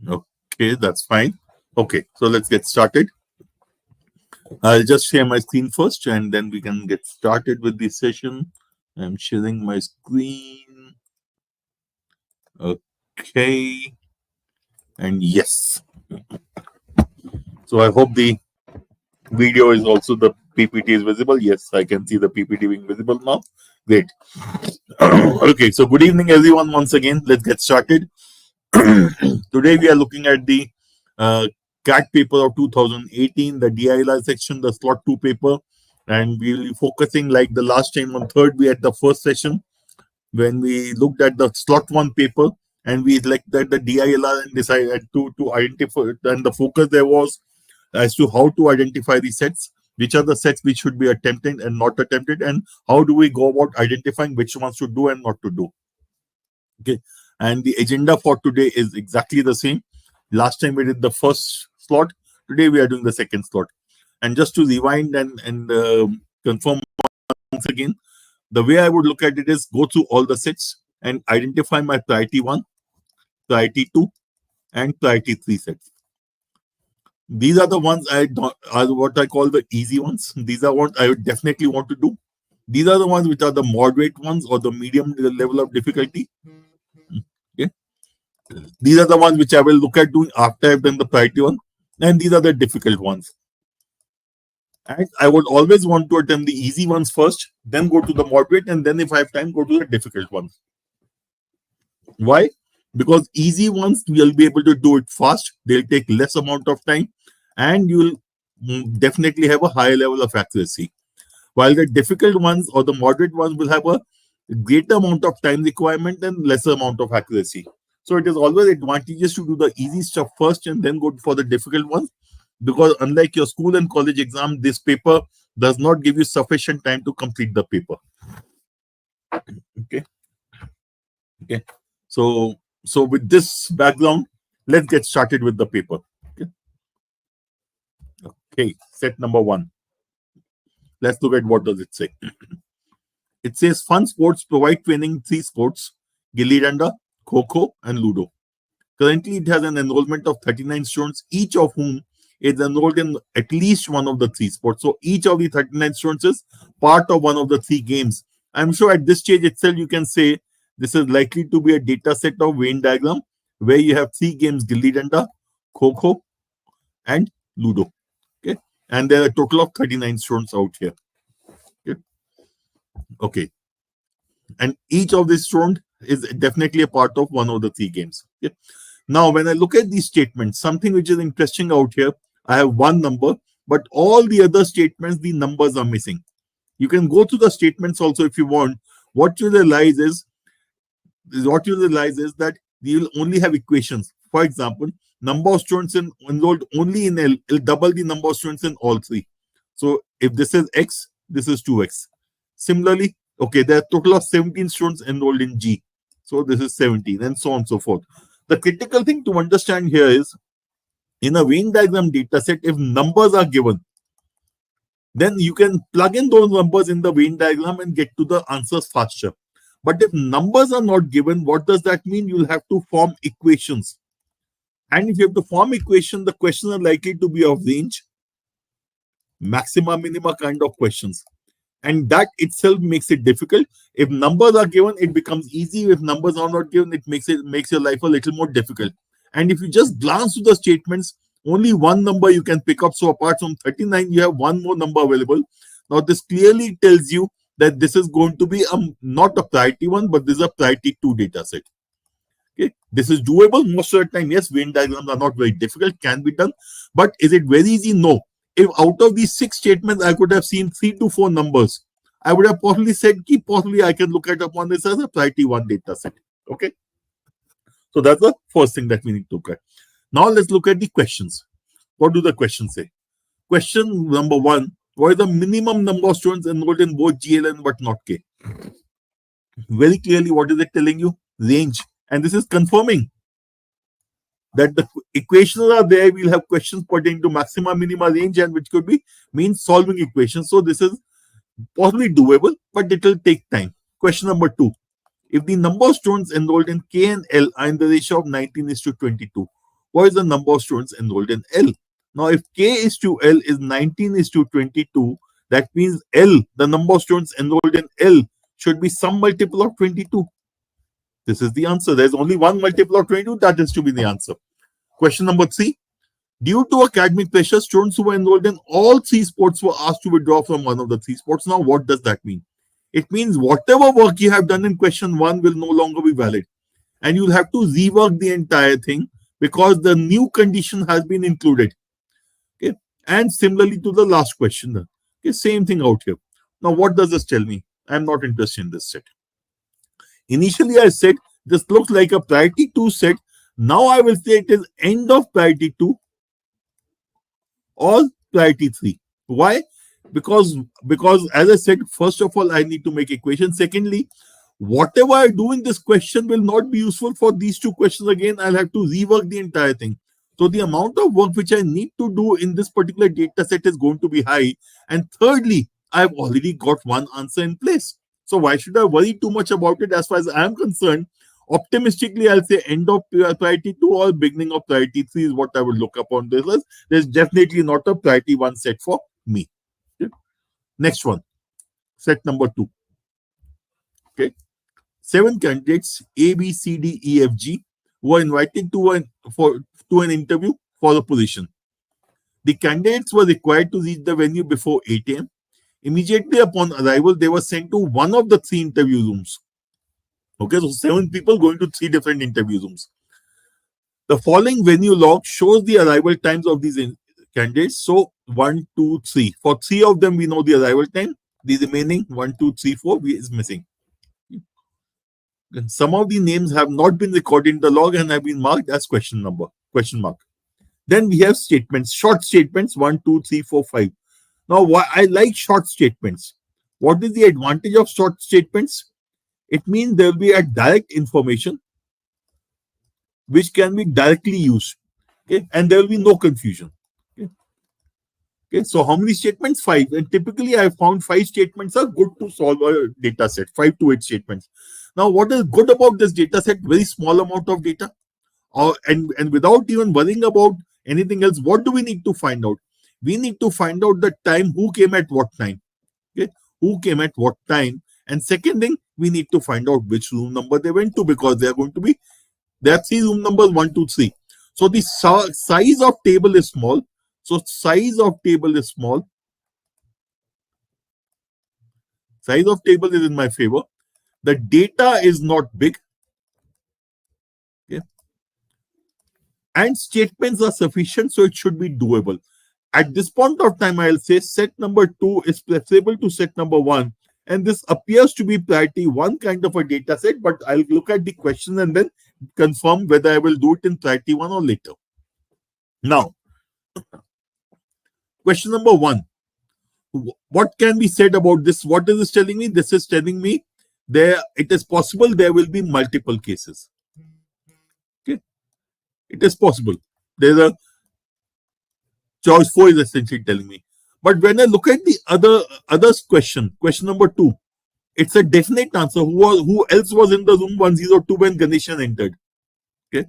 Okay, that's fine. Okay, so let's get started. I'll just share my screen first and then we can get started with the session. I'm sharing my screen. Okay. And yes. So I hope the video is also the PPT is visible. Yes, I can see the PPT being visible now. Great. Okay, so good evening, everyone. Once again, let's get started. Today we are looking at the uh, CAT paper of 2018, the DILR section, the Slot-2 paper, and we'll be focusing like the last time on third. We had the first session when we looked at the Slot-1 paper and we looked at the DILR and decided to identify. And the focus there was as to how to identify the sets, which are the sets which should be attempted and not attempted, and how do we go about identifying which ones to do and not to do. Okay, and the agenda for today is exactly the same. Last time we did the first slot. Today we are doing the second slot. And just to rewind and confirm once again, the way I would look at it is go through all the sets and identify my priority 1, priority 2, and priority 3 sets. These are the ones are what I call the easy ones. These are what I would definitely want to do. These are the ones which are the moderate ones or the medium level of difficulty. Okay. These are the ones which I will look at doing after I've done the priority one. And these are the difficult ones. And I would always want to attempt the easy ones first, then go to the moderate, and then if I have time, go to the difficult ones. Why? Because easy ones, you'll be able to do it fast. They'll take less amount of time, and you'll definitely have a higher level of accuracy. While the difficult ones or the moderate ones will have a greater amount of time requirement and lesser amount of accuracy. So it is always advantageous to do the easy stuff first and then go for the difficult ones, because unlike your school and college exam, this paper does not give you sufficient time to complete the paper. Okay. So with this background, let's get started with the paper. Okay. Set number 1. Let's look at what does it say. It says fun sports provide training 3 sports: gilli danda, kho-kho, and ludo. Currently, it has an enrollment of 39 students, each of whom is enrolled in at least one of the 3 sports. So each of the 39 students is part of one of the 3 games. I'm sure at this stage itself, you can say this is likely to be a data set of Venn diagram where you have 3 games: gilli danda, kho-kho, and ludo. Okay, and there are a total of 39 students out here. Okay, and each of these students is definitely a part of one of the 3 games. Okay? Now, when I look at these statements, something which is interesting out here, I have one number, but all the other statements, the numbers are missing. You can go through the statements also if you want. What you realize is that you will only have equations. For example, number of students enrolled only in L will double the number of students in all 3. So if this is X, this is 2X. Similarly, okay, there are a total of 17 students enrolled in G. So this is 17 and so on and so forth. The critical thing to understand here is, in a Venn diagram data set, if numbers are given, then you can plug in those numbers in the Venn diagram and get to the answers faster. But if numbers are not given, what does that mean? You'll have to form equations. And if you have to form equations, the questions are likely to be of range, maxima, minima kind of questions. And that itself makes it difficult. If numbers are given, it becomes easy. If numbers are not given, it makes your life a little more difficult. And if you just glance through the statements, only one number you can pick up. So apart from 39, you have one more number available. Now this clearly tells you that this is going to be not a priority 1, but this is a priority 2 data set. Okay, this is doable most of the time. Yes, Venn diagrams are not very difficult, can be done. But is it very easy? No. If out of these 6 statements, I could have seen 3 to 4 numbers, I would have possibly said, possibly I can look at upon this as a priority 1 data set. Okay. So that's the first thing that we need to look at. Now let's look at the questions. What do the questions say? Question number 1, what is the minimum number of students enrolled in both GLN but not K? Very clearly, what is it telling you? Range. And this is confirming that the equations are there. We'll have questions pertaining to maxima, minima, range, and which could be means solving equations. So this is possibly doable, but it will take time. Question number 2. If the number of students enrolled in K and L are in the ratio of 19:22, what is the number of students enrolled in L? Now, if K is to L is 19 is to 22, that means L, the number of students enrolled in L, should be some multiple of 22. This is the answer. There's only one multiple of 22. That is to be the answer. Question number 3. Due to academic pressure, students who were enrolled in all 3 sports were asked to withdraw from one of the 3 sports. Now, what does that mean? It means whatever work you have done in question 1 will no longer be valid. And you'll have to rework the entire thing because the new condition has been included. Okay. And similarly to the last question. Okay, same thing out here. Now, what does this tell me? I'm not interested in this set. Initially, I said this looks like a priority 2 set. Now I will say it is end of priority 2 or priority 3. Why? Because as I said, first of all, I need to make equation. Secondly, whatever I do in this question will not be useful for these 2 questions again. I'll have to rework the entire thing. So the amount of work which I need to do in this particular data set is going to be high. And thirdly, I've already got one answer in place. So why should I worry too much about it? As far as I'm concerned, optimistically, I'll say end of priority 2 or beginning of priority 3 is what I would look upon this list. There's definitely not a priority 1 set for me. Okay. Next one, set number 2. Okay. 7 candidates, A, B, C, D, E, F, G, were invited to an interview for the position. The candidates were required to reach the venue before 8 a.m. Immediately upon arrival, they were sent to one of the 3 interview rooms. Okay, so 7 people going to 3 different interview rooms. The following venue log shows the arrival times of these candidates. So 1, 2, 3. For 3 of them, we know the arrival time. The remaining 1, 2, 3, 4 is missing. Some of the names have not been recorded in the log and have been marked as question mark. Then we have statements, short statements, 1, 2, 3, 4, 5. Now, why I like short statements. What is the advantage of short statements? It means there will be a direct information which can be directly used. Okay, and there will be no confusion. Okay, so how many statements? 5. And typically, I found 5 statements are good to solve a data set, 5 to 8 statements. Now, what is good about this data set? Very small amount of data. And without even worrying about anything else, what do we need to find out? We need to find out the time, who came at what time. Okay, who came at what time. And second thing, we need to find out which room number they went to, because there are 3 room numbers, 1, 2, 3. So the size of table is small. So size of table is small. Size of table is in my favor. The data is not big. Okay. And statements are sufficient, so it should be doable. At this point of time, I'll say set number 2 is preferable to set number 1. And this appears to be priority 1 kind of a data set, but I'll look at the question and then confirm whether I will do it in priority 1 or later. Now, question number 1. What can be said about this? What is this telling me? This is telling me it is possible there will be multiple cases. Okay, it is possible. There's a choice 4 is essentially telling me. But when I look at the other question number 2, it's a definite answer. Who else was in the room 102 when Ganeshan entered? Okay.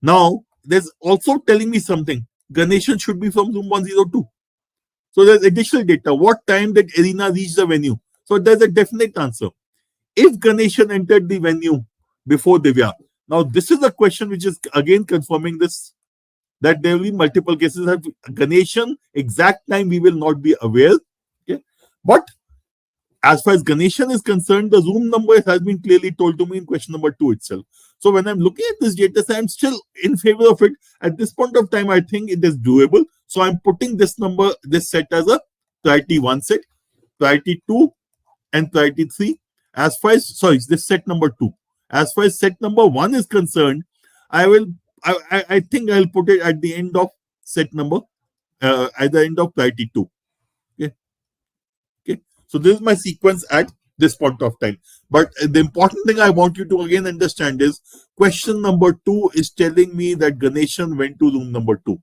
Now, there's also telling me something. Ganeshan should be from room 102. So there's additional data. What time did Irina reach the venue? So there's a definite answer. If Ganeshan entered the venue before Divya. Now, this is a question which is again confirming this, that there will be multiple cases of Ganeshan. Exact time we will not be aware. Okay. But as far as Ganeshan is concerned, the room number has been clearly told to me in question number 2 itself. So when I'm looking at this data set, I'm still in favor of it. At this point of time, I think it is doable. So I'm putting this set as a priority 1 set, priority 2 and priority 3. As far as, this set number 2. As far as set number 1 is concerned, I think I'll put it at the end of set number, at the end of priority 2. Okay. So this is my sequence at this point of time. But the important thing I want you to again understand is question number 2 is telling me that Ganeshan went to room number 2.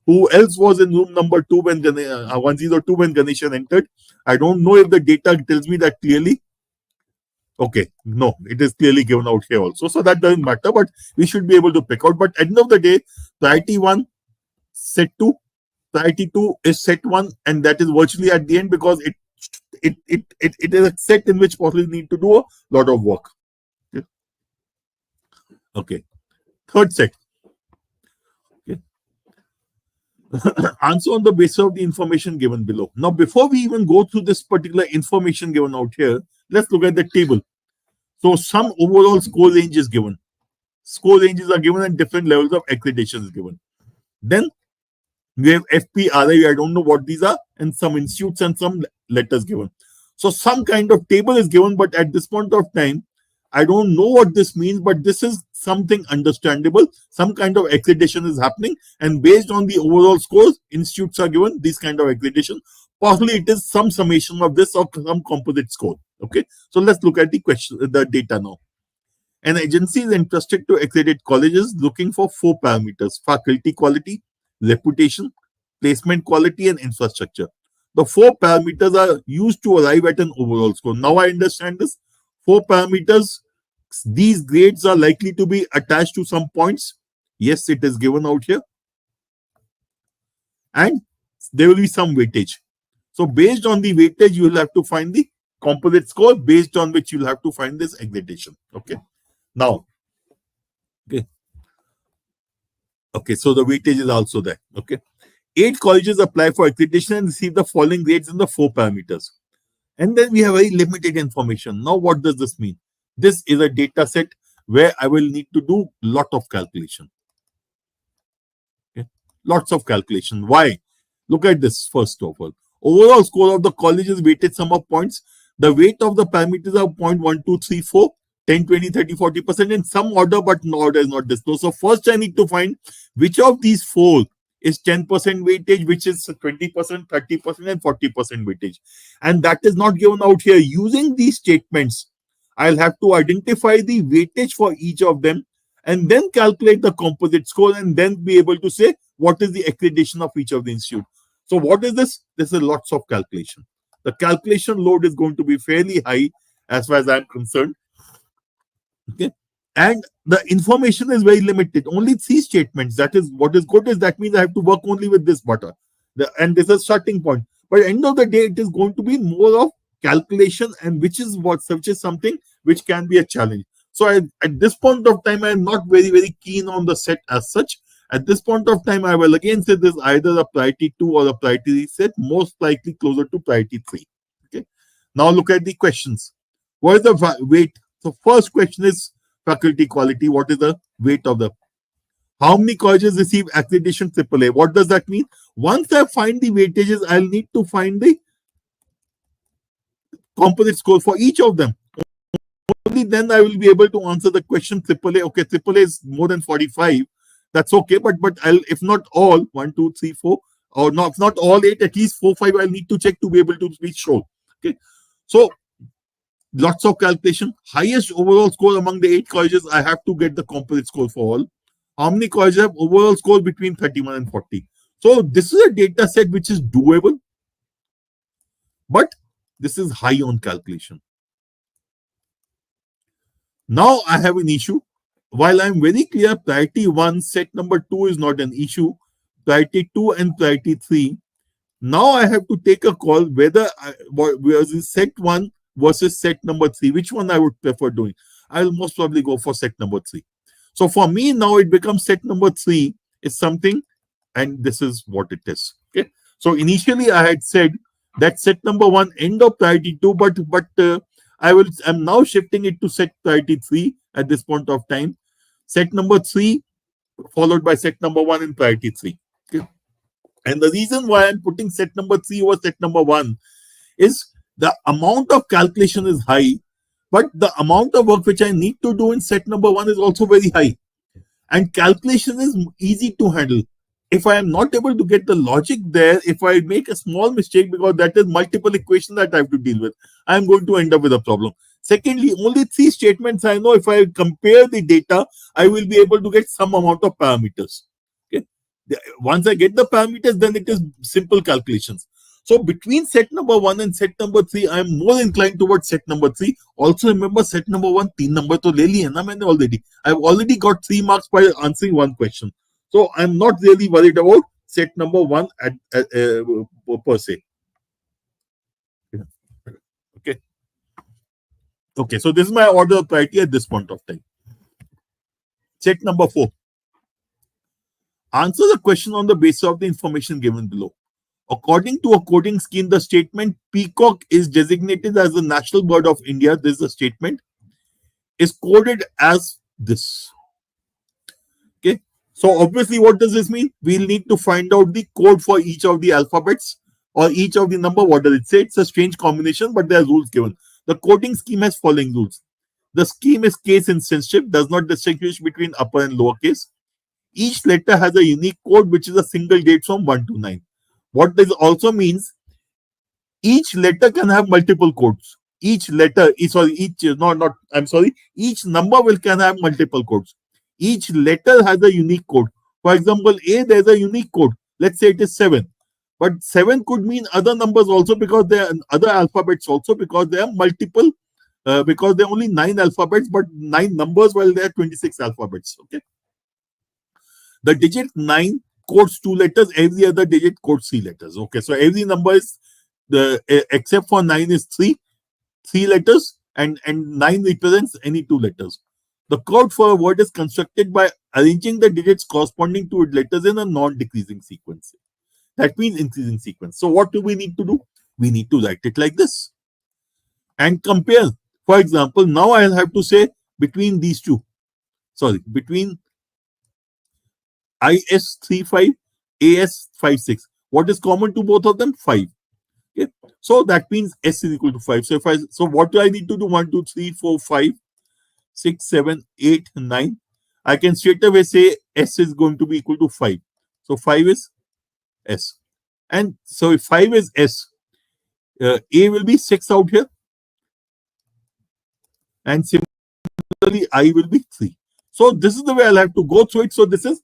Who else was in room number 2 when 102 when Ganeshan entered? I don't know if the data tells me that clearly. Okay, no, it is clearly given out here also. So that doesn't matter, but we should be able to pick out. But at the end of the day, priority 1, set 2, priority 2 is set 1, and that is virtually at the end because it is a set in which possibly need to do a lot of work. Okay. Third set. Okay. Answer on the basis of the information given below. Now, before we even go through this particular information given out here, let's look at the table. So some overall score range is given. Score ranges are given and different levels of accreditation is given. Then we have FPRI, I don't know what these are, and some institutes and some letters given. So some kind of table is given, but at this point of time, I don't know what this means, but this is something understandable. Some kind of accreditation is happening, and based on the overall scores, institutes are given this kind of accreditation. Possibly it is some summation of this or some composite score. Okay, so let's look at the data now. An agency is entrusted to accredit colleges looking for 4 parameters: faculty quality, reputation, placement quality, and infrastructure. The 4 parameters are used to arrive at an overall score. Now I understand this. 4 parameters, these grades are likely to be attached to some points. Yes, it is given out here. And there will be some weightage. So based on the weightage, you will have to find the composite score based on which you will have to find this accreditation. Okay. Now, okay, so the weightage is also there. Okay. 8 colleges apply for accreditation and receive the following grades in the 4 parameters. And then we have very limited information. Now, what does this mean? This is a data set where I will need to do lot of calculation. Okay. Lots of calculation. Why? Look at this first of all. Overall score of the college is weighted sum of points. The weight of the parameters are 0.1, 2, 3, 4, 10, 20, 30, 40% in some order, but no order is not disclosed. So first I need to find which of these 4 is 10% weightage, which is 20%, 30%, and 40% weightage. And that is not given out here. Using these statements, I'll have to identify the weightage for each of them and then calculate the composite score and then be able to say what is the accreditation of each of the institute. So what is this? This is lots of calculation. The calculation load is going to be fairly high as far as I'm concerned. Okay. And the information is very limited. Only 3 statements. That is what is good is that means I have to work only with this butter. And this is a starting point. But at the end of the day, it is going to be more of calculation, and which is something which can be a challenge. So at this point of time, I am not very, very keen on the set as such. At this point of time, I will again say this either a priority 2 or a priority 3 set, most likely closer to priority 3. Okay. Now look at the questions. What is the weight? So first question is faculty quality. What is the weight of the? How many colleges receive accreditation AAA? What does that mean? Once I find the weightages, I'll need to find the composite score for each of them. Only then I will be able to answer the question AAA. Okay, AAA is more than 45. That's okay, but I'll, if not all 1, 2, 3, 4, or not, if not all 8, at least 4, 5, I'll need to check to be able to be sure. Okay, so lots of calculation. Highest overall score among the 8 colleges, I have to get the composite score for all. How many colleges have overall score between 31 and 40? So this is a data set which is doable, but this is high on calculation. Now I have an issue. While I'm very clear, priority 1, set number 2 is not an issue. Priority 2 and priority 3. Now I have to take a call whether set 1 versus set number 3. Which one I would prefer doing? I'll most probably go for set number 3. So for me now it becomes set number 3 is something, and this is what it is. Okay. So initially I had said that set number 1 end of priority 2, but I'm now shifting it to set priority 3 at this point of time. Set number 3 followed by set number 1 in priority 3. Okay. And the reason why I'm putting set number 3 over set number 1 is the amount of calculation is high, but the amount of work which I need to do in set number 1 is also very high. And calculation is easy to handle. If I am not able to get the logic there, if I make a small mistake, because that is multiple equations that I have to deal with, I am going to end up with a problem. Secondly, only 3 statements I know. If I compare the data, I will be able to get some amount of parameters. Okay. Once I get the parameters, then it is simple calculations. So between set number 1 and set number 3, I am more inclined towards set number 3. Also remember set number 1, 3 number to le liya na maine already. I've already got 3 marks by answering one question. So I'm not really worried about set number 1 per se. Okay. Okay, so this is my order of priority at this point of time. Set number 4. Answer the question on the basis of the information given below. According to a coding scheme, the statement peacock is designated as the national bird of India. This is the statement. Is coded as this. Okay. So obviously, what does this mean? We'll need to find out the code for each of the alphabets or each of the number. What does it say? It's a strange combination, but there are rules given. The coding scheme has following rules. The scheme is case insensitive, does not distinguish between upper and lower case. Each letter has a unique code, which is a single date from 1 to 9. What this also means, each letter can have multiple codes. Each letter is each number can have multiple codes. Each letter has a unique code. For example, A, there's a unique code. Let's say it is 7. But 7 could mean other numbers also, because there are other alphabets also, because there are multiple, because there are only 9 alphabets, but 9 numbers, while there are 26 alphabets. Okay. The digit 9 codes 2 letters, every other digit codes 3 letters. Okay, so every number is except for 9 is 3 letters, and 9 represents any 2 letters. The code for a word is constructed by arranging the digits corresponding to its letters in a non-decreasing sequence. That means increasing sequence. So what do we need to do? We need to write it like this and compare. For example, now I'll have to say between these two. Between IS35, AS56. What is common to both of them? 5. Okay. So that means S is equal to 5. So what do I need to do? 1, 2, 3, 4, 5, 6, 7, 8, 9. I can straight away say S is going to be equal to 5. So 5 is S. And so if 5 is S, A will be 6 out here. And similarly, I will be 3. So this is the way I'll have to go through it. So this is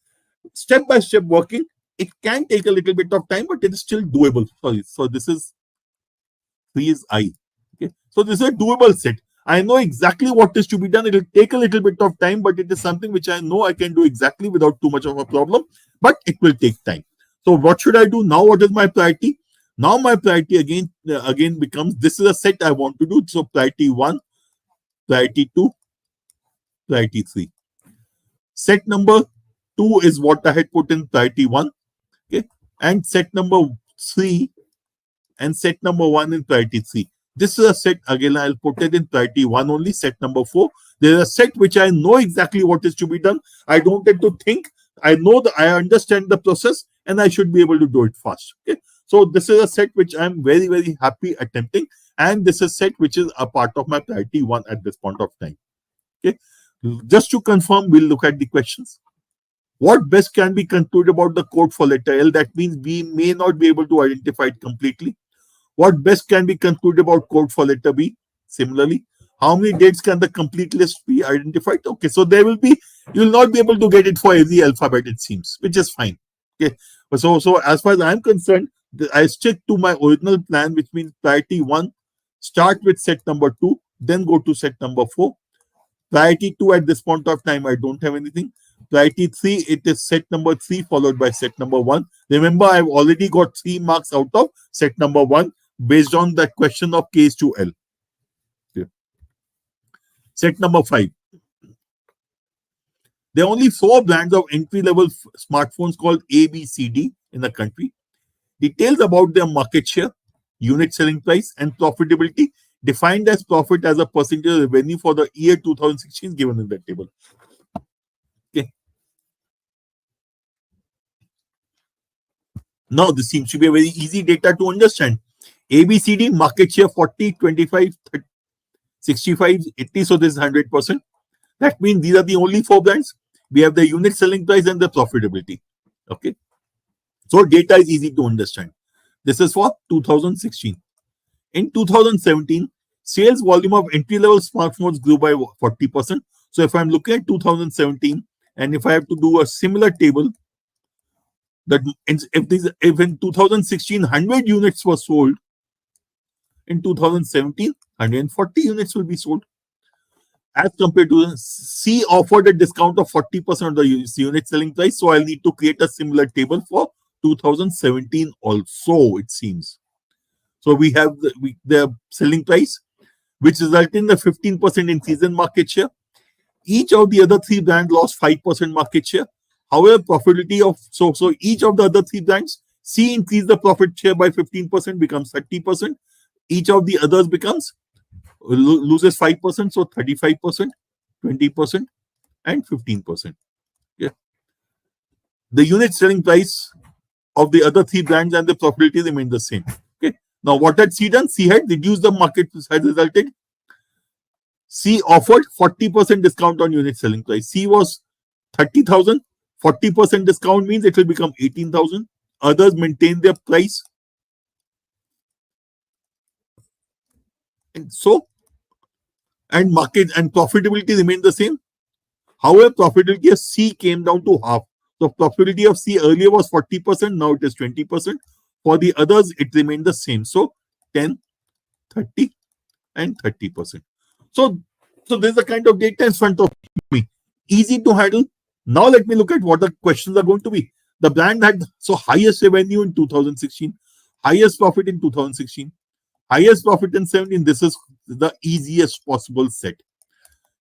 step by step working. It can take a little bit of time, but it is still doable. So this is 3 is I. Okay. So this is a doable set. I know exactly what is to be done. It will take a little bit of time, but it is something which I know I can do exactly without too much of a problem, but it will take time. So what should I do now? What is my priority? Now my priority again becomes, this is a set I want to do. So priority 1, priority 2, priority 3. Set number 2 is what I had put in priority 1. Okay. And set number 3 and set number 1 in priority 3. This is a set, again, I'll put it in priority 1 only, set number 4. There's a set which I know exactly what is to be done. I don't have to think. I know that I understand the process and I should be able to do it fast. Okay. So this is a set which I'm very, very happy attempting. And this is a set which is a part of my priority 1 at this point of time. Okay. Just to confirm, we'll look at the questions. What best can be concluded about the code for letter L? That means we may not be able to identify it completely. What best can be concluded about code for letter B? Similarly, how many dates can the complete list be identified? Okay, so there will be, you'll not be able to get it for every alphabet, it seems, which is fine. Okay, so as far as I'm concerned, I stick to my original plan, which means priority 1, start with set number 2, then go to set number 4. Priority 2 at this point of time, I don't have anything. Priority 3, it is set number 3 followed by set number 1. Remember, I've already got 3 marks out of set number 1 based on that question of case to L. Okay. Set number 5. There are only 4 brands of entry-level smartphones called A, B, C, D in the country. Details about their market share, unit selling price, and profitability, defined as profit as a percentage of revenue for the year 2016 given in the table. Okay. Now, this seems to be a very easy data to understand. ABCD market share 40, 25, 30, 65, 80. So this is 100%. That means these are the only 4 brands. We have the unit selling price and the profitability. Okay. So data is easy to understand. This is for 2016. In 2017, sales volume of entry-level smartphones grew by 40%. So if I'm looking at 2017, and if I have to do a similar table That if in 2016 100 units were sold, in 2017 140 units will be sold. As compared to C offered a discount of 40% of the unit selling price. So I'll need to create a similar table for 2017 also, it seems. So we have the selling price, which resulted in the 15% increase in market share. Each of the other three brands lost 5% market share. However, profitability of so each of the other three brands, C increased the profit share by 15%, becomes 30%. Each of the others loses 5%, so 35%, 20%, and 15%. Yeah. The unit selling price of the other three brands and the profitability remained the same. Okay. Now, what had C done? C had reduced the market had resulted. C offered 40% discount on unit selling price. C was 30,000. 40% discount means it will become 18,000. Others maintain their price. And market and profitability remained the same. However, profitability of C came down to half. So profitability of C earlier was 40%, now it is 20%. For the others, it remained the same. So 10, 30, and 30%. So there's a kind of data in front of me. Easy to handle. Now let me look at what the questions are going to be. The brand had highest revenue in 2016, highest profit in 2016, highest profit in 17. This is the easiest possible set.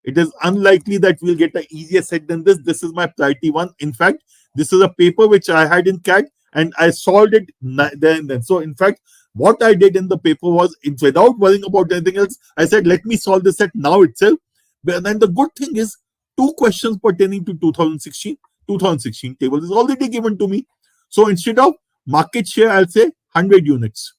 It is unlikely that we'll get an easier set than this. This is my priority one. In fact, this is a paper which I had in CAD and I solved it there and then. So in fact, what I did in the paper was, without worrying about anything else, I said, let me solve this set now itself. But then the good thing is, 2 questions pertaining to 2016 table is already given to me. So instead of market share, I'll say 100 units.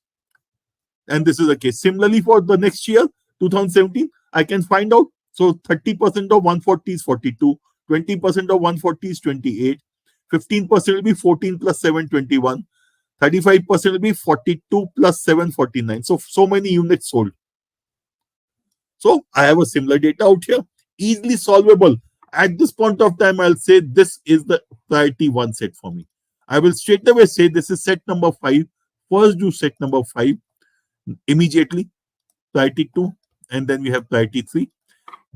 And this is the case. Similarly, for the next year, 2017, I can find out. So 30% of 140 is 42, 20% of 140 is 28, 15% will be 14 plus 7, 21, 35% will be 42 plus 7, 49. So many units sold. So I have a similar data out here, easily solvable. At this point of time, I'll say this is the priority one set for me. I will straight away say this is set number 5. First do set number 5 immediately, priority 2, and then we have priority 3.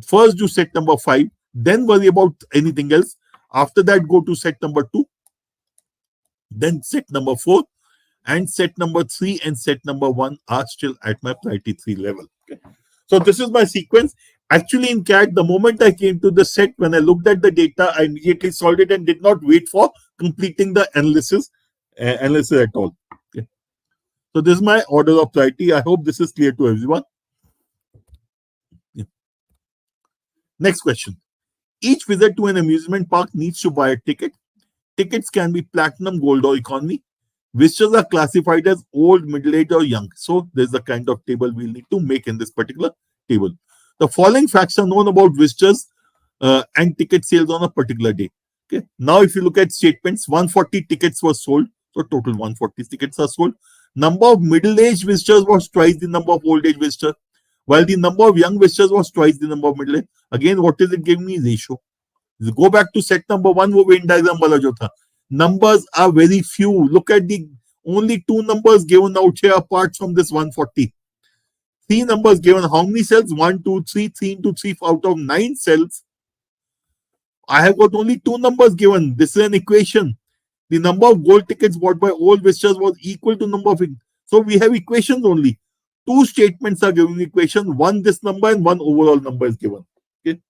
First do set number 5, then worry about anything else. After that, go to set number 2, then set number 4, and set number 3 and set number 1 are still at my priority 3 level. Okay. So this is my sequence. Actually, in CAD, the moment I came to the set, when I looked at the data, I immediately solved it and did not wait for completing the analysis at all. Okay. So this is my order of priority. I hope this is clear to everyone. Yeah. Next question. Each visit to an amusement park needs to buy a ticket. Tickets can be platinum, gold, or economy. Visitors are classified as old, middle-aged, or young. So there's the kind of table we'll need to make in this particular table. The following facts are known about visitors and ticket sales on a particular day. Okay. Now, if you look at statements, 140 tickets were sold. So total 140 tickets are sold. Number of middle-aged visitors was twice the number of old-age visitors, while the number of young visitors was twice the number of middle-aged. Again, what is it giving me? Ratio. Go back to set number 1, wo Venn diagram wala jo tha. Numbers are very few. Look at the only 2 numbers given out here apart from this 140. 3 numbers given. How many cells? 1, 2, 3. 3 into 3 out of 9 cells. I have got only 2 numbers given. This is an equation. The number of gold tickets bought by all visitors was equal to number of. So we have equations only. 2 statements are given equation. 1 this number and 1 overall number is given. Okay.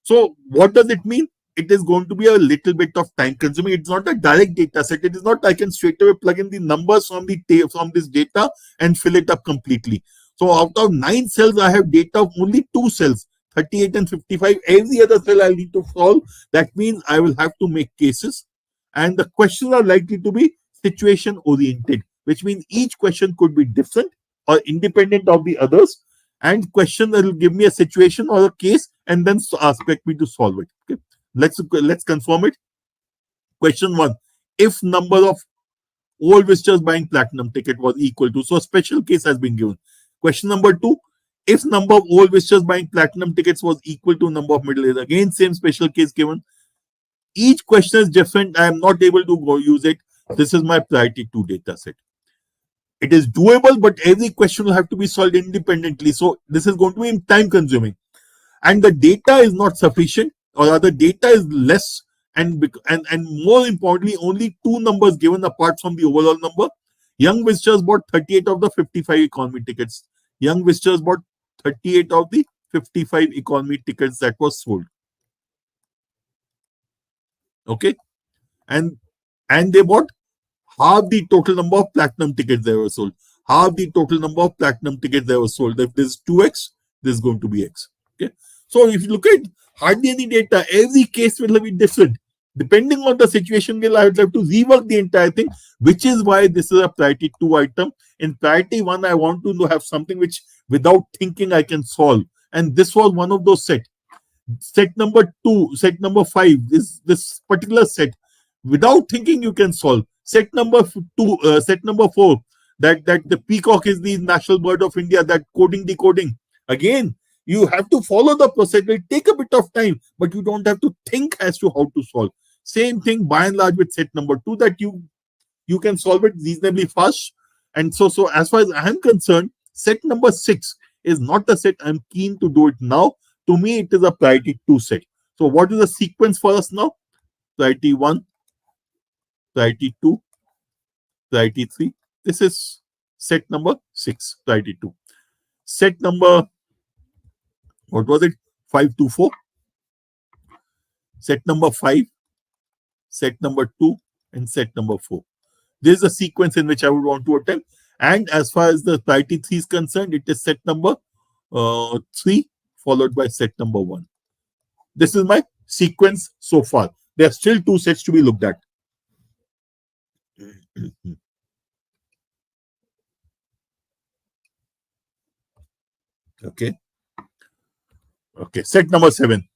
So what does it mean? It is going to be a little bit of time consuming. It's not a direct data set. It is not I can straight away plug in the numbers from this data and fill it up completely. So out of 9 cells, I have data of only 2 cells, 38 and 55. Every other cell I need to solve. That means I will have to make cases. And the questions are likely to be situation oriented, which means each question could be different or independent of the others. And question that will give me a situation or a case and then expect me to solve it. Okay. Let's confirm it. Question 1. If number of all visitors buying platinum ticket was equal to, so a special case has been given. Question number 2. If number of all visitors buying platinum tickets was equal to number of middle aged, again same special case given. each question is different. I am not able to go use it. This is my priority 2 data set. It is doable, but every question will have to be solved independently. So this is going to be time consuming. And the data is not sufficient, or rather data is less, and more importantly, only 2 numbers given apart from the overall number. Young visitors bought 38 of the 55 economy tickets. Young visitors bought 38 of the 55 economy tickets that was sold. Okay, and they bought half the total number of platinum tickets they were sold. Half the total number of platinum tickets they were sold. If this is 2x, this is going to be x. Okay, so if you look at hardly any data, every case will be different. Depending on the situation, I would have to rework the entire thing, which is why this is a priority 2 item. In priority 1, I want to have something which without thinking I can solve. And this was one of those sets. Set number 2, set number 5, this particular set, without thinking you can solve. Set number 2, set number 4, that the peacock is the national bird of India, that coding decoding. Again, you have to follow the process. It will take a bit of time, but you don't have to think as to how to solve. Same thing by and large with set number 2, that you can solve it reasonably fast. And so as far as I am concerned, set number 6 is not a set I'm keen to do it now. To me, it is a priority 2 set. So what is the sequence for us now? Priority 1, priority 2, priority 3. This is set number 6, priority 2. Set number, what was it? 5, 2, 4. Set number 5, set number 2, and set number 4. This is the sequence in which I would want to attempt. And as far as the priority 3 is concerned, it is set number 3 followed by set number 1. This is my sequence so far. There are still 2 sets to be looked at. Okay. Okay. Set number 7.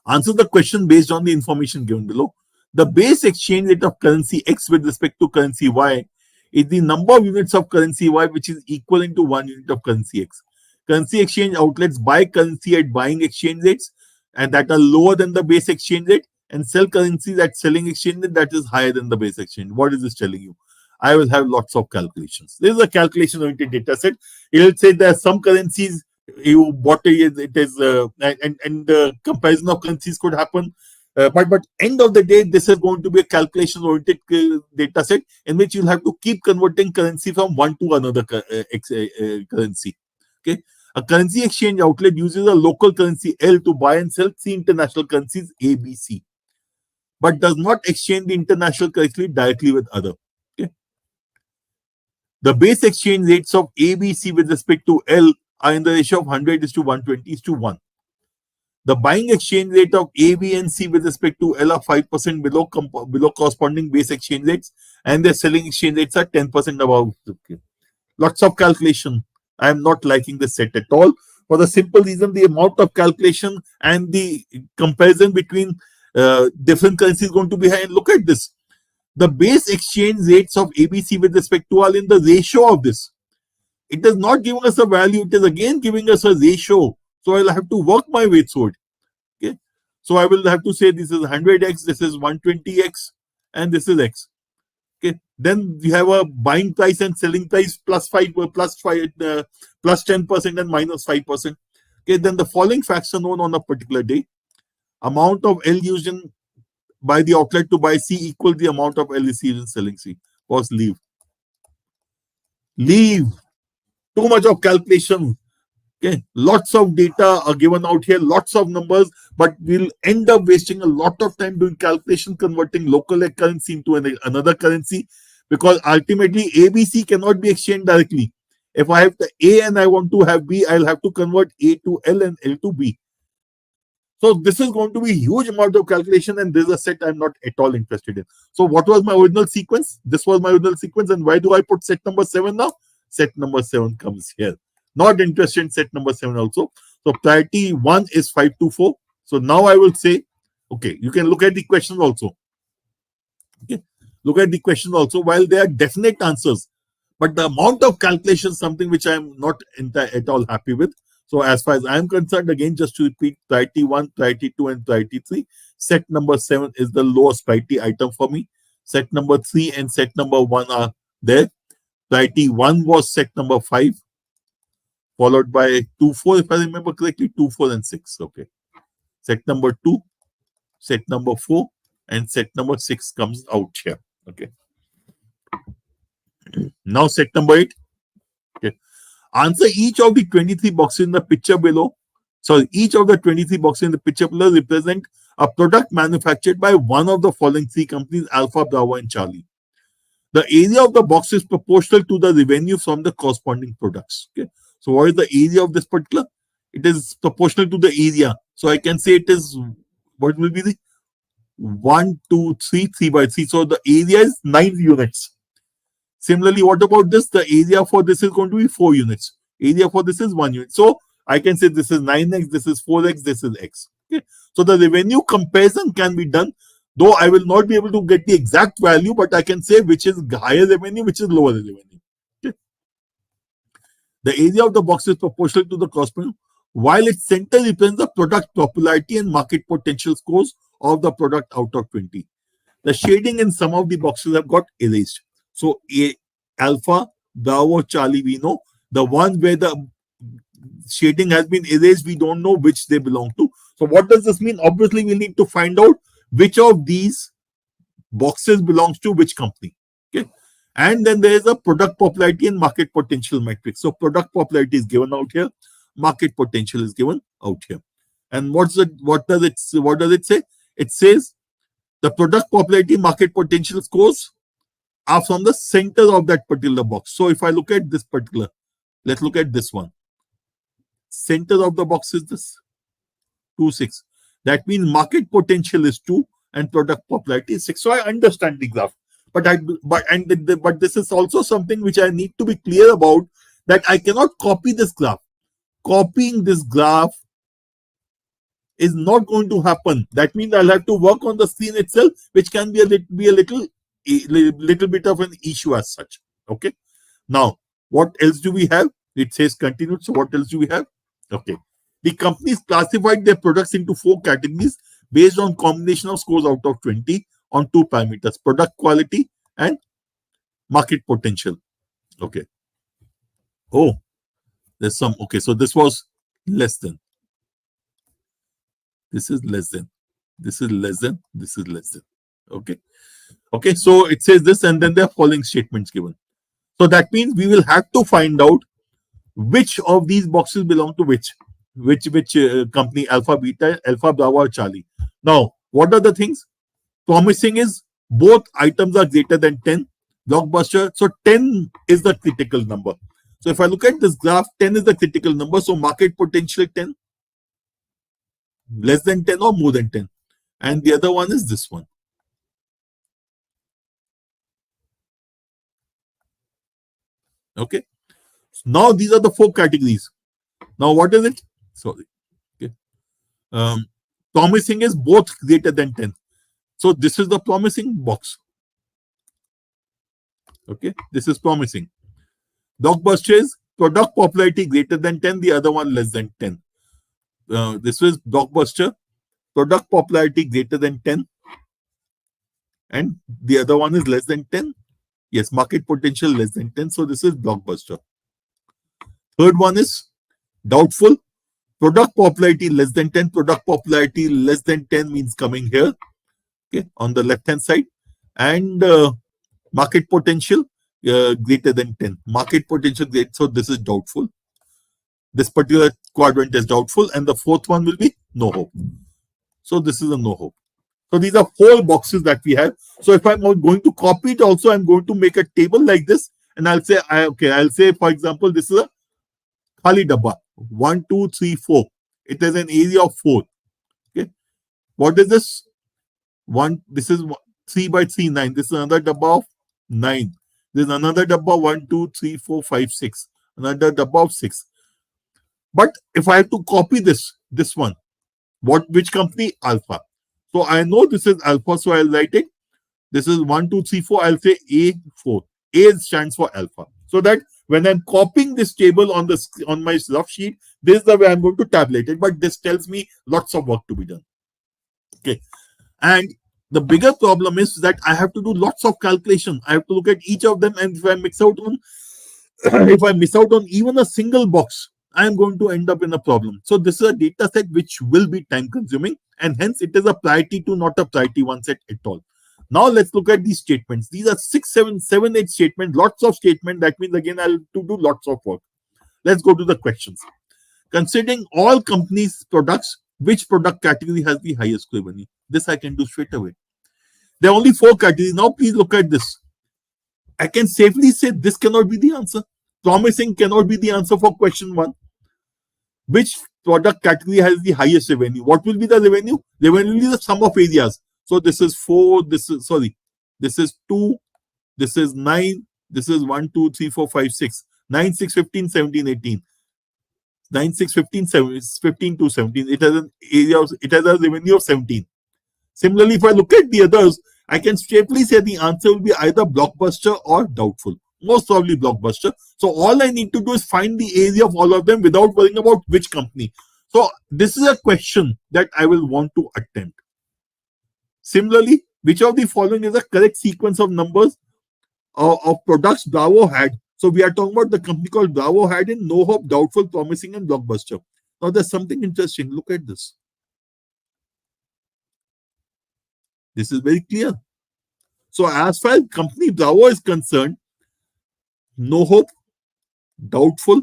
Answer the question based on the information given below. The base exchange rate of currency X with respect to currency Y is the number of units of currency Y which is equivalent to 1 unit of currency X. Currency exchange outlets buy currency at buying exchange rates and that are lower than the base exchange rate, and sell currencies at selling exchange rate that is higher than the base exchange. What is this telling you? I will have lots of calculations. This is a calculation-oriented data set. It will say there are some currencies you bought it is and the comparison of currencies could happen. But end of the day, this is going to be a calculation-oriented data set in which you'll have to keep converting currency from one to another currency. Okay. A currency exchange outlet uses a local currency L to buy and sell 3 international currencies A, B, C, but does not exchange the international currency directly with other. Okay. The base exchange rates of A, B, C with respect to L are in the ratio of 100:120:1. The buying exchange rate of A, B, and C with respect to L are 5% below corresponding base exchange rates, and their selling exchange rates are 10% above. Okay. Lots of calculation. I am not liking this set at all, for the simple reason the amount of calculation and the comparison between different currencies is going to be high. And look at this. The base exchange rates of ABC with respect to are in the ratio of this. It is not giving us a value. It is again giving us a ratio. So I'll have to work my way through it. Okay. So I will have to say this is 100x, this is 120x, and this is x. Okay. Then we have a buying price and selling price plus 10% and minus 5%. Okay. Then the following facts are known on a particular day. Amount of L used by the outlet to buy C equal the amount of L received in selling C. Pause, leave. Too much of calculation. Okay, lots of data are given out here, lots of numbers, but we'll end up wasting a lot of time doing calculation, converting local currency into another currency, because ultimately ABC cannot be exchanged directly. If I have the A and I want to have B, I'll have to convert A to L and L to B. So this is going to be a huge amount of calculation, and this is a set I'm not at all interested in. So what was my original sequence? This was my original sequence, and why do I put set number 7 now? Set number 7 comes here. Not interested in set number 7 also. So priority 1 is 524. So now I will say, okay, you can look at the question also. Okay, look at the question also. While there are definite answers, but the amount of calculation is something which I am not at all happy with. So as far as I'm concerned, again, just to repeat, priority 1, priority 2, and priority 3. Set number 7 is the lowest priority item for me. Set number 3 and set number 1 are there. Priority 1 was set number 5, followed by 2, 4, if I remember correctly, 2, 4, and 6. Okay. Set number 2, set number 4, and set number 6 comes out here. Okay. Now set number 8. Okay. Answer each of the 23 boxes in the picture below. Sorry, each of the 23 boxes in the picture below represent a product manufactured by one of the following 3 companies, Alpha, Bravo, and Charlie. The area of the box is proportional to the revenue from the corresponding products. Okay. So what is the area of this particular? It is proportional to the area. So I can say it is, what will be the 1, 2, 3, 3 by 3. So the area is 9 units. Similarly, what about this? The area for this is going to be 4 units. Area for this is 1 unit. So I can say this is 9x, this is 4x, this is x. Okay. So the revenue comparison can be done, though I will not be able to get the exact value, but I can say which is higher revenue, which is lower revenue. Okay. The area of the box is proportional to the corresponding, while its center represents the product popularity and market potential scores of the product out of 20. The shading in some of the boxes have got erased. So Alpha, Bravo, Charlie, we know. The one where the shading has been erased, we don't know which they belong to. So what does this mean? Obviously, we need to find out which of these boxes belongs to which company. Okay. And then there is a product popularity and market potential matrix. So product popularity is given out here. Market potential is given out here. And what does it say? It says the product popularity, market potential scores are from the center of that particular box. So if I look at this particular, let's look at this one. Center of the box is this 2, 6. That means market potential is 2 and product popularity is 6. So I understand the graph, but this is also something which I need to be clear about, that I cannot copy this graph. Copying this graph is not going to happen. That means I'll have to work on the screen itself, which can be a little bit of an issue as such. Okay. Now, what else do we have? It says continued. So what else do we have? Okay. The companies classified their products into 4 categories based on combination of scores out of 20 on 2 parameters: product quality and market potential. Okay. Oh, there's some. Okay. So this was less than. This is less than. This is less than. This is less than. Okay. Okay. So it says this, and then there are following statements given. So that means we will have to find out which of these boxes belong to which company, Alpha, Beta, Alpha, Bravo, or Charlie. Now, what are the things? Promising is both items are greater than 10. Blockbuster. So 10 is the critical number. So if I look at this graph, 10 is the critical number. So market potential 10, less than 10 or more than 10. And the other one is this one. Okay. Now these are the 4 categories. Now what is it? Sorry. Okay. Promising is both greater than 10. So this is the promising box. Okay. This is promising. Blockbuster is product popularity greater than 10. The other one less than 10. This is Blockbuster. Product popularity greater than 10. And the other one is less than 10. Yes, market potential less than 10. So this is Blockbuster. Third one is doubtful. Product popularity less than 10. Product popularity less than 10 means coming here. Okay, on the left hand side. And market potential greater than 10. Market potential greater. So this is doubtful. This particular quadrant is doubtful. And the fourth one will be no hope. So this is a no hope. So these are 4 boxes that we have. So if I'm going to copy it also, I'm going to make a table like this. And I'll say, I'll say, for example, this is a Khali dabba. 1, 2, 3, 4. It has an area of 4. Okay. What is this? This is 3 by 3, 9. This is another dabba of 9. This is another dabba, 1, 2, 3, 4, 5, 6. Another dabba of 6. But if I have to copy this one, which company? Alpha. So I know this is Alpha, so I'll write it. This is 1, 2, 3, 4. I'll say A4. A stands for Alpha. So that When I'm copying this table on my rough sheet, this is the way I'm going to tabulate it. But this tells me lots of work to be done. Okay, and the bigger problem is that I have to do lots of calculation. I have to look at each of them, and if I miss out on if I miss out on even a single box, I am going to end up in a problem. So this is a data set which will be time consuming, and hence it is a priority 2, not a priority 1 set at all. Now let's look at these statements. These are 6, 7, 7, 8 statements, lots of statements. That means again I'll have to do lots of work. Let's go to the questions. Considering all companies' products, which product category has the highest revenue? This I can do straight away. There are only 4 categories. Now please look at this. I can safely say this cannot be the answer. Promising cannot be the answer for question 1. Which product category has the highest revenue? What will be the revenue? Revenue will be the sum of areas. So this is 4, this is 2, this is 9, this is 1, 2, 3, 4, 5, 6, 9, 6, 15, 17, 18. 9, 6, 15, 15 to 17. It has a revenue of 17. Similarly, if I look at the others, I can safely say the answer will be either blockbuster or doubtful. Most probably blockbuster. So all I need to do is find the area of all of them without worrying about which company. So this is a question that I will want to attempt. Similarly, which of the following is the correct sequence of numbers of products Bravo had? So we are talking about the company called Bravo had in No Hope, Doubtful, Promising, and Blockbuster. Now there's something interesting. Look at this. This is very clear. So as far as company Bravo is concerned, No Hope, Doubtful,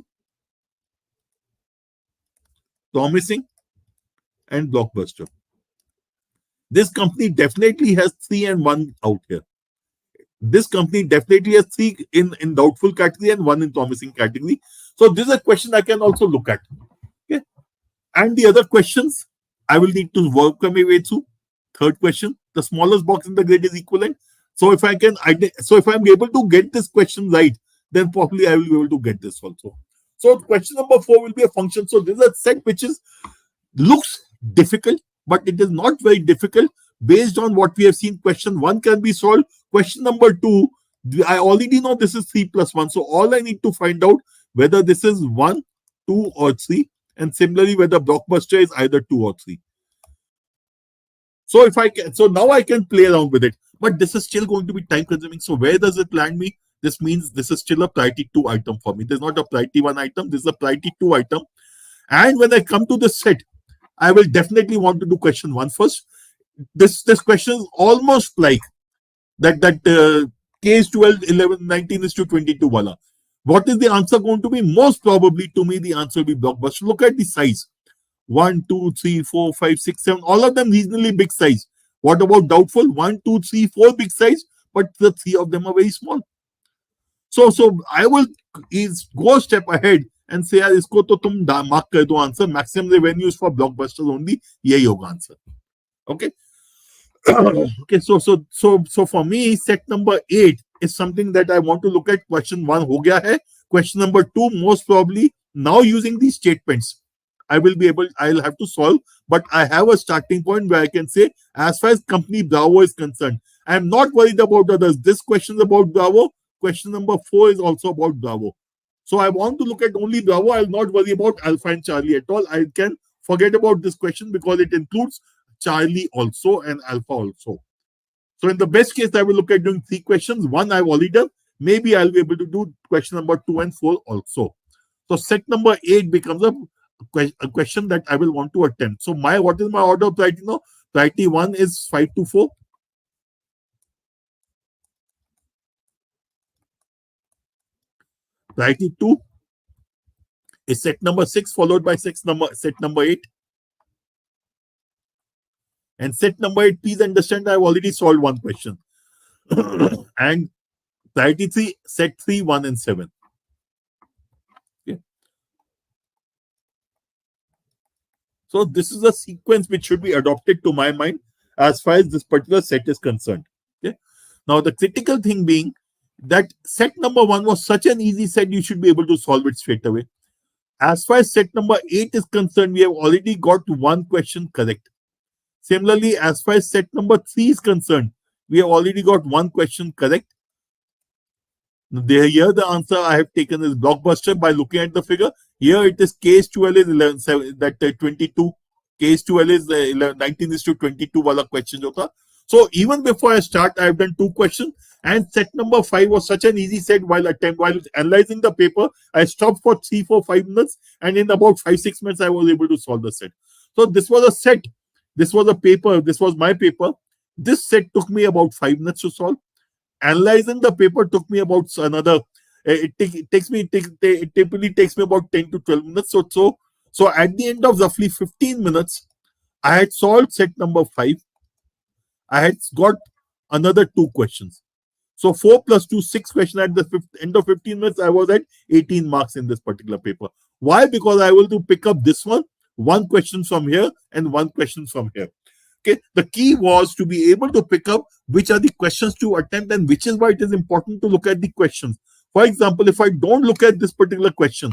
Promising, and Blockbuster. This company definitely has 3 and 1 out here. This company definitely has 3 in doubtful category and 1 in promising category. So this is a question I can also look at. Okay. And the other questions, I will need to work my way through. Third question, the smallest box in the grid is equivalent. So if I'm able to get this question right, then probably I will be able to get this also. So question number 4 will be a function. So this is a set which looks difficult, but it is not very difficult. Based on what we have seen, question 1 can be solved. Question number 2, I already know this is 3 plus 1. So all I need to find out whether this is 1, 2, or 3. And similarly, whether blockbuster is either 2 or 3. So now I can play around with it. But this is still going to be time consuming. So where does it land me? This means this is still a priority 2 item for me. This is not a priority 1 item. This is a priority 2 item. And when I come to this set, I will definitely want to do question 1 first. This question is almost like that K is 12, 11, 19 is to 22 wala. What is the answer going to be? Most probably to me the answer will be blockbuster. Look at the size. 1, 2, 3, 4, 5, 6, 7. All of them reasonably big size. What about doubtful? 1, 2, 3, 4 big size, but the 3 of them are very small. So I will go a step ahead and say, isko to tum mark kar do answer. Maximum revenues for blockbusters only. Yahi hoga answer. Okay. Okay. So for me, set number 8 is something that I want to look at. Question 1 ho gaya hai. Question number 2, most probably now using these statements, I'll have to solve, but I have a starting point where I can say, as far as company Bravo is concerned, I am not worried about others. This question is about Bravo. Question number 4 is also about Bravo. So I want to look at only Bravo. I'll not worry about Alpha and Charlie at all. I can forget about this question because it includes Charlie also and Alpha also. So in the best case, I will look at doing 3 questions. 1 I've already done. Maybe I'll be able to do question number 2 and 4 also. So set number 8 becomes a question that I will want to attempt. So what is my order of priority now? Priority 1 is 5 to 4. Priority 2 is set number 6 followed by set number 8. And set number 8, please understand I've already solved 1 question. And priority 3, set 3, 1 and 7. Okay. So this is a sequence which should be adopted to my mind as far as this particular set is concerned. Okay. Now the critical thing being that set number 1 was such an easy set, you should be able to solve it straight away. As far as set number 8 is concerned, we have already got 1 question correct. Similarly, as far as set number 3 is concerned, we have already got 1 question correct. Here the answer I have taken is Blockbuster by looking at the figure. Here it is case 12 is 11, that 22. Case 12 is 19:22 wala question jo tha. So even before I start, I have done two questions, and set number 5 was such an easy set. While analyzing the paper, I stopped for 3, 4, 5 minutes, and in about 5, 6 minutes, I was able to solve the set. So this was a set. This was a paper. This was my paper. This set took me about 5 minutes to solve. Analyzing the paper took me about another. It typically takes me about 10 to 12 minutes. So at the end of roughly 15 minutes, I had solved set number 5. I had got another 2 questions. So 4 plus 2, 6 questions. At the end of 15 minutes, I was at 18 marks in this particular paper. Why? Because I will to pick up this one question from here and one question from here. Okay, the key was to be able to pick up which are the questions to attempt, and which is why it is important to look at the questions. For example, if I don't look at this particular question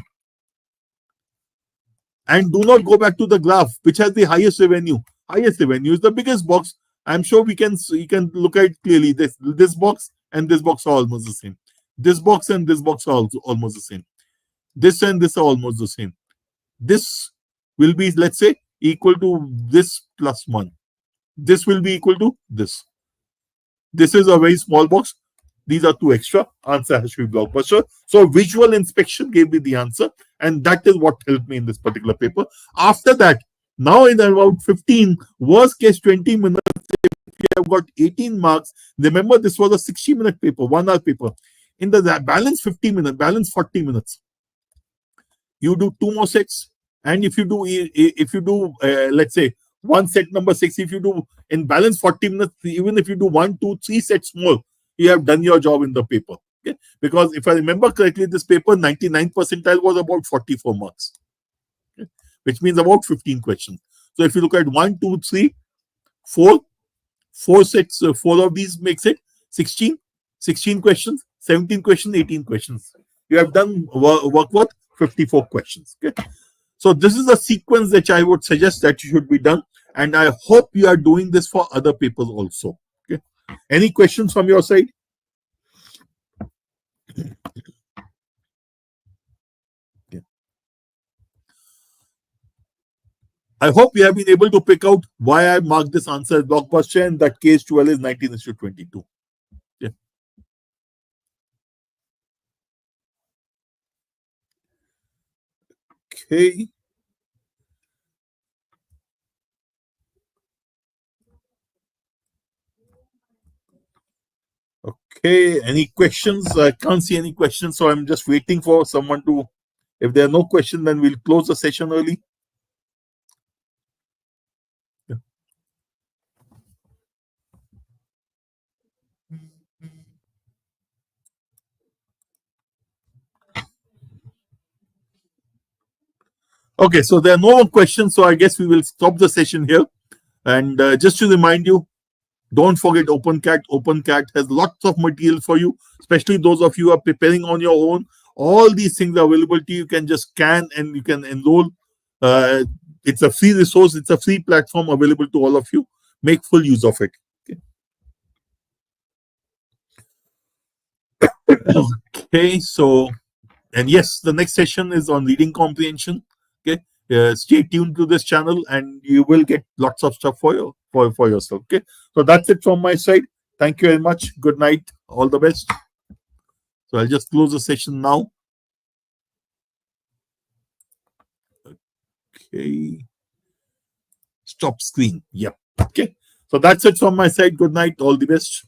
and do not go back to the graph, which has the highest revenue is the biggest box. I'm sure you can look at it clearly. This box and this box are almost the same. This box and this box are also almost the same. This and this are almost the same. This will be, let's say, equal to this plus 1. This will be equal to this. This is a very small box. These are 2 extra. Answer has to be Blockbuster. So visual inspection gave me the answer, and that is what helped me in this particular paper. After that, now in about 15, worst case 20 minutes, if you have got 18 marks, remember this was a 60-minute paper, 1 hour paper. In the balance 50 minutes, balance 40 minutes, you do 2 more sets. And if you do, let's say, one set number 6, if you do in balance 40 minutes, even if you do 1, 2, 3 sets more, you have done your job in the paper. Okay? Because if I remember correctly, this paper 99 percentile was about 44 marks, okay? Which means about 15 questions. So if you look at 1, 2, 3, 4 sets, 4 of these makes it 16 questions, 17 questions, 18 questions. You have done work worth 54 questions. Okay? So this is a sequence that I would suggest that you should be done, and I hope you are doing this for other papers also. Okay. Any questions from your side? Okay. I hope you have been able to pick out why I marked this answer as Blockbuster, and that case 12 is 19:22. Okay. Okay. Okay, any questions? I can't see any questions, so I'm just waiting for someone to. If there are no questions, then we'll close the session early. Yeah. Okay, so there are no more questions, so I guess we will stop the session here. And just to remind you, don't forget OpenCat. OpenCat has lots of material for you, especially those of you who are preparing on your own. All these things are available to you. You can just scan and you can enroll. It's a free resource. It's a free platform available to all of you. Make full use of it. Okay. Okay, so, and yes, the next session is on reading comprehension. Okay, stay tuned to this channel, and you will get lots of stuff for yourself. Okay, so that's it from my side. Thank you very much. Good night. All the best. So I'll just close the session now. Okay. Stop screen. Yep. Okay. So that's it from my side. Good night. All the best.